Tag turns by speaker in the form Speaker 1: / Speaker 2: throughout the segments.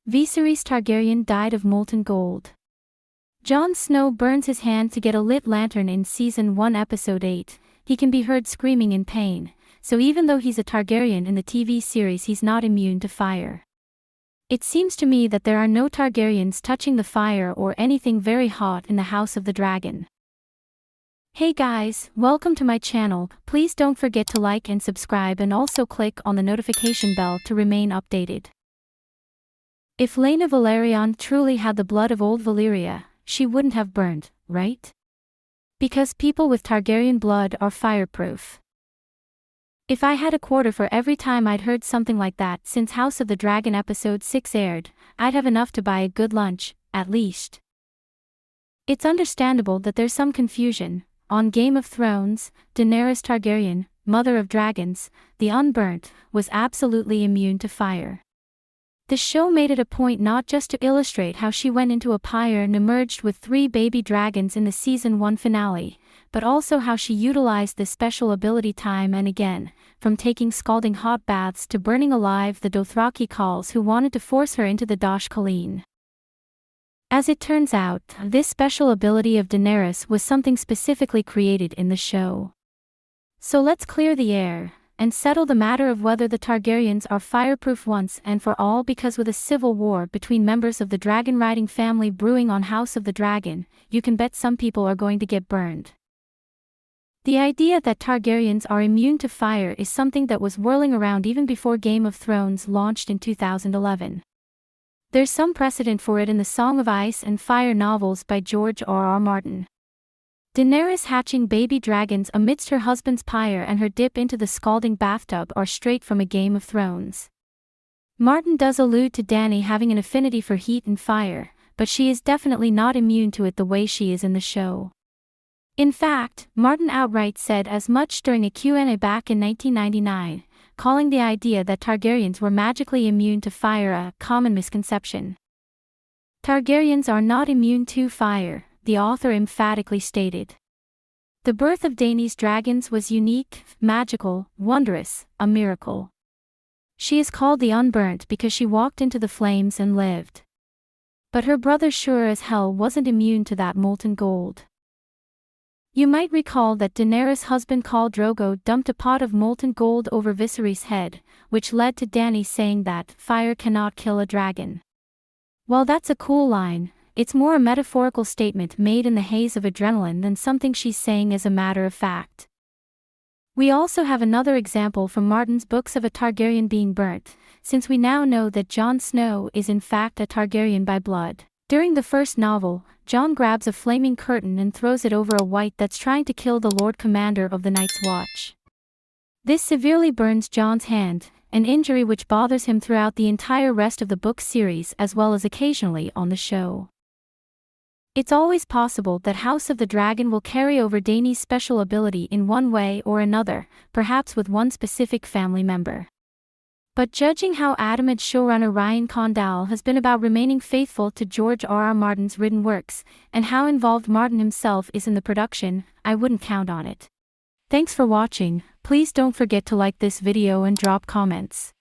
Speaker 1: Veeserys Targaryen died of molten gold. Jon Snow burns his hand to get a lit lantern in Season 1 Episode 8. He can be heard screaming in pain, so even though he's a Targaryen in the TV series, he's not immune to fire. It seems to me that there are no Targaryens touching the fire or anything very hot in the House of the Dragon. Hey guys, welcome to my channel. Please don't forget to like and subscribe, and also click on the notification bell to remain updated. If Layna Velaryon truly had the blood of Old Valyria, she wouldn't have burned, right? Because people with Targaryen blood are fireproof. If I had a quarter for every time I'd heard something like that since House of the Dragon Episode 6 aired, I'd have enough to buy a good lunch, at least. It's understandable that there's some confusion. On Game of Thrones, Daenerys Targaryen, Mother of Dragons, the Unburnt, was absolutely immune to fire. The show made it a point not just to illustrate how she went into a pyre and emerged with 3 baby dragons in the Season 1 finale, but also how she utilized this special ability time and again, from taking scalding hot baths to burning alive the Dothraki khals who wanted to force her into the Dosh Khaleen. As it turns out, this special ability of Daenerys was something specifically created in the show. So let's clear the air and settle the matter of whether the Targaryens are fireproof once and for all, because with a civil war between members of the dragon-riding family brewing on House of the Dragon, you can bet some people are going to get burned. The idea that Targaryens are immune to fire is something that was whirling around even before Game of Thrones launched in 2011. There's some precedent for it in the Song of Ice and Fire novels by George R.R. Martin. Daenerys hatching baby dragons amidst her husband's pyre and her dip into the scalding bathtub are straight from a Game of Thrones. Martin does allude to Dany having an affinity for heat and fire, but she is definitely not immune to it the way she is in the show. In fact, Martin outright said as much during a Q&A back in 1999, calling the idea that Targaryens were magically immune to fire a common misconception. Targaryens are not immune to fire, the author emphatically stated. The birth of Dany's dragons was unique, magical, wondrous, a miracle. She is called the Unburnt because she walked into the flames and lived. But her brother sure as hell wasn't immune to that molten gold. You might recall that Daenerys' husband Khal Drogo dumped a pot of molten gold over Viserys' head, which led to Dany saying that fire cannot kill a dragon. While that's a cool line, it's more a metaphorical statement made in the haze of adrenaline than something she's saying as a matter of fact. We also have another example from Martin's books of a Targaryen being burnt, since we now know that Jon Snow is in fact a Targaryen by blood. During the first novel, Jon grabs a flaming curtain and throws it over a white that's trying to kill the Lord Commander of the Night's Watch. This severely burns Jon's hand, an injury which bothers him throughout the entire rest of the book series as well as occasionally on the show. It's always possible that House of the Dragon will carry over Dany's special ability in one way or another, perhaps with one specific family member. But judging how adamant showrunner Ryan Condal has been about remaining faithful to George R.R. Martin's written works, and how involved Martin himself is in the production, I wouldn't count on it. Thanks for watching. Please don't forget to like this video and drop comments.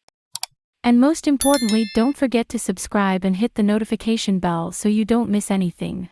Speaker 1: And most importantly, don't forget to subscribe and hit the notification bell so you don't miss anything.